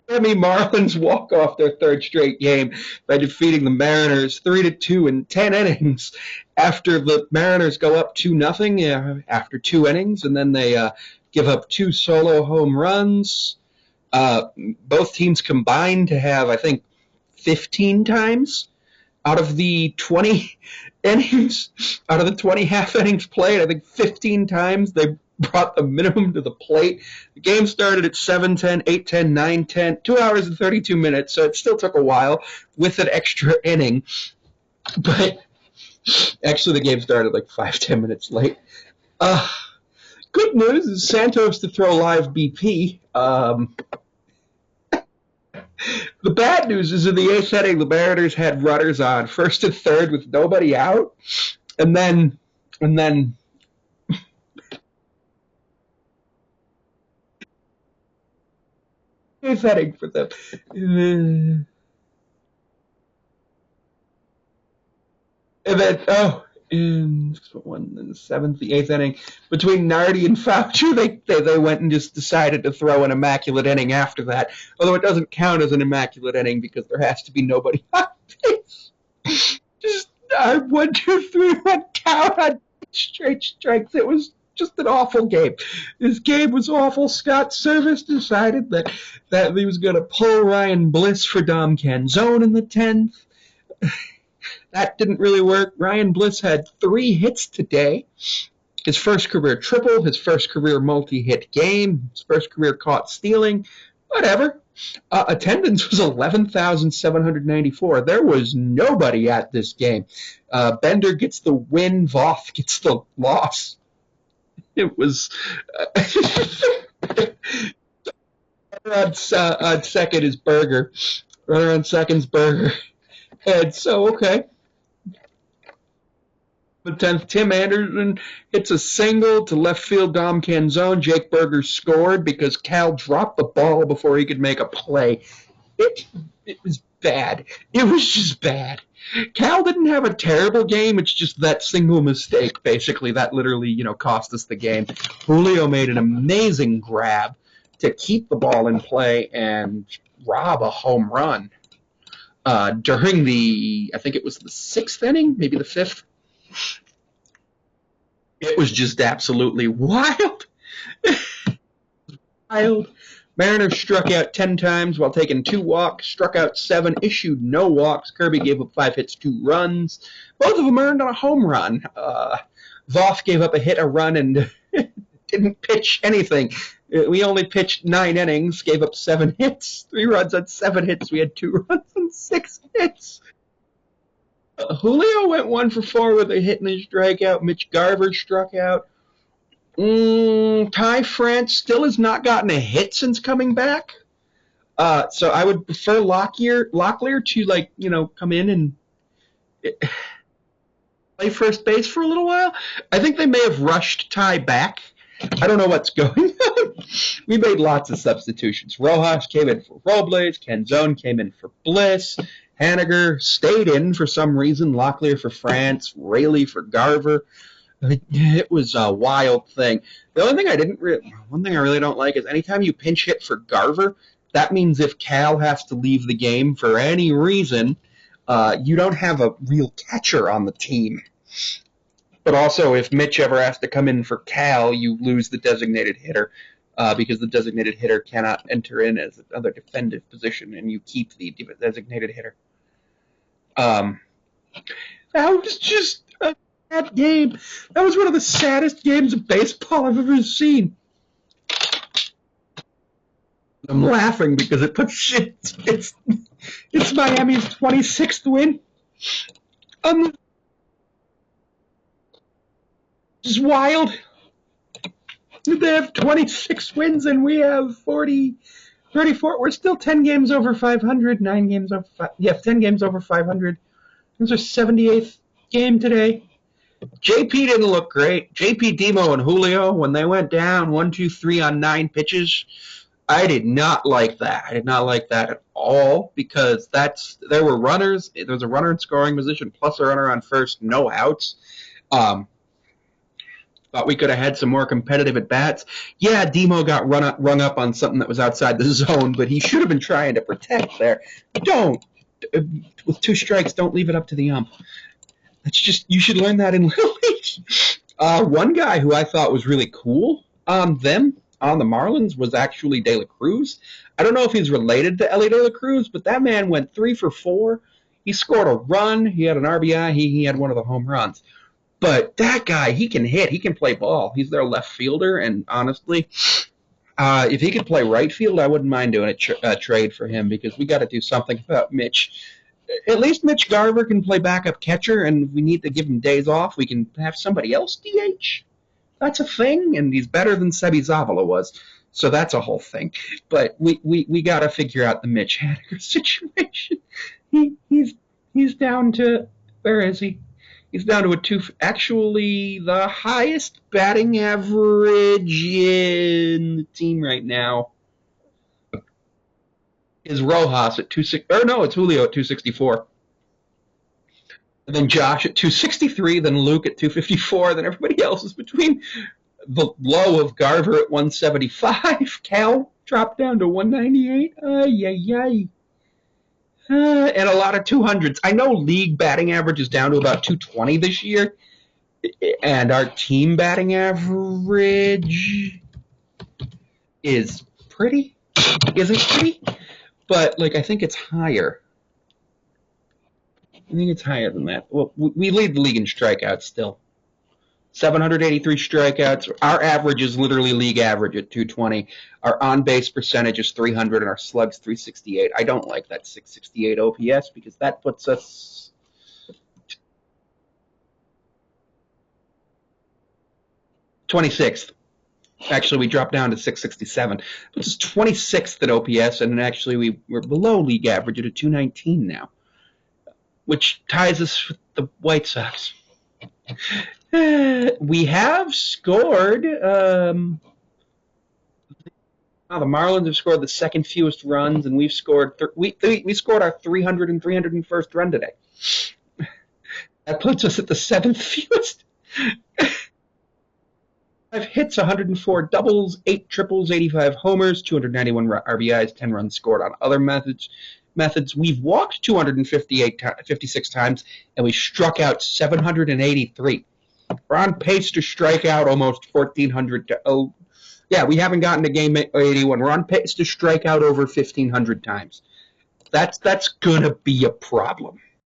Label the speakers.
Speaker 1: Miami Marlins walk off their third straight game by defeating the Mariners 3-2 in 10 innings after the Mariners go up 2-0 after 2 innings, and then they give up 2 solo home runs. Both teams combined to have, I think, 15 times out of the 20 innings, out of the 20 half innings played, I think 15 times they brought the minimum to the plate. The game started at 7:10, 8:10, 9:10, 2 hours and 32 minutes, so it still took a while with an extra inning. But actually, the game started like 5-10 minutes late. Good news is Santos to throw live BP. The bad news is in the eighth inning, the Mariners had runners on first and third with nobody out, and then eighth inning for them. And then in the seventh, the eighth inning, between Nardi and Fauci, they went and just decided to throw an immaculate inning after that. Although it doesn't count as an immaculate inning because there has to be nobody on base. Just 1, 2, 3, 1 count on straight strikes. It was just an awful game. This game was awful. Scott Service decided that he was going to pull Ryan Bliss for Dom Canzone in the 10th. That didn't really work. Ryan Bliss had 3 hits today. His first career triple, his first career multi-hit game, his first career caught stealing, whatever. Attendance was 11,794. There was nobody at this game. Bender gets the win, Voth gets the loss. It was... Runner on second is Berger. Runner on second's Berger. And so, okay. The 10th, Tim Anderson hits a single to left field Dom Canzone. Jake Berger scored because Cal dropped the ball before he could make a play. It was bad. It was just bad. Cal didn't have a terrible game. It's just that single mistake, basically, that literally, cost us the game. Julio made an amazing grab to keep the ball in play and rob a home run during I think it was the 6th inning, maybe the 5th. It was just absolutely wild. Wild. Mariners struck out 10 times while taking 2 walks, struck out 7, issued no walks. Kirby gave up 5 hits, 2 runs. Both of them earned on a home run. Voth gave up a hit, a run, and didn't pitch anything. We only pitched 9 innings, gave up 7 hits, 3 runs on 7 hits. We had 2 runs on 6 hits. Julio went 1 for 4 with a hit and a strikeout. Mitch Garver struck out. Ty France still has not gotten a hit since coming back. So I would prefer Locklear to come in and play first base for a little while. I think they may have rushed Ty back. I don't know what's going on. We made lots of substitutions. Rojas came in for Robles. Canzone came in for Bliss. Haniger stayed in for some reason. Locklear for France. Raley for Garver. It was a wild thing. The only thing one thing I really don't like is anytime you pinch hit for Garver, that means if Cal has to leave the game for any reason, you don't have a real catcher on the team. But also, if Mitch ever has to come in for Cal, you lose the designated hitter because the designated hitter cannot enter in as another defensive position, and you keep the designated hitter. That was just a bad game. That was one of the saddest games of baseball I've ever seen. I'm laughing because it puts it's Miami's 26th win. Just wild. They have 26 wins and we have 34. We're still 10 games over 500, 9 games over 10 games over 500. This is our 78th game today. JP didn't look great. JP, Demo, and Julio, when they went down 1, 2, 3 on 9 pitches, I did not like that. I did not like that at all because there were runners. There was a runner in scoring position plus a runner on first, no outs. Thought we could have had some more competitive at bats. Yeah, Demo got rung up on something that was outside the zone, but he should have been trying to protect there. Don't. With two strikes, don't leave it up to the ump. That's just, you should learn that in Little League. One guy who I thought was really cool on the Marlins, was actually De La Cruz. I don't know if he's related to Ellie De La Cruz, but that man went 3 for 4. He scored a run. He had an RBI. He had one of the home runs. But that guy, he can hit. He can play ball. He's their left fielder, and honestly, if he could play right field, I wouldn't mind doing a trade for him, because we got to do something about Mitch. At least Mitch Garver can play backup catcher, and if we need to give him days off, we can have somebody else DH. That's a thing, and he's better than Sebi Zavala was. So that's a whole thing. But we got to figure out the Mitch Haniger situation. He's down to, where is he? He's down to a 2. Actually, the highest batting average in the team right now is Rojas at 260. Or no, it's Julio at 264. And then Josh at 263. Then Luke at 254. Then everybody else is between the low of Garver at 175. Cal dropped down to 198. Ay, ay, ay. And a lot of 200s. I know league batting average is down to about 220 this year, and our team batting average isn't pretty, but like I think it's higher. I think it's higher than that. Well, we lead the league in strikeouts still. 783 strikeouts. Our average is literally league average at 220. Our on-base percentage is 300, and our slug's 368. I don't like that 668 OPS, because that puts us 26th. Actually, we dropped down to 667. Puts us 26th at OPS, and actually we're below league average at a 219 now, which ties us with the White Sox. We have scored. The Marlins have scored the second fewest runs, and we've scored. We scored our 300 and 301st run today. That puts us at the 7th fewest. 5 hits, 104 doubles, 8 triples, 85 homers, 291 RBIs, 10 runs scored on other methods. We've walked 256 times, and we struck out 783. We're on pace to strike out almost 1,400 to yeah, we haven't gotten to game 81. We're on pace to strike out over 1,500 times. That's gonna be a problem.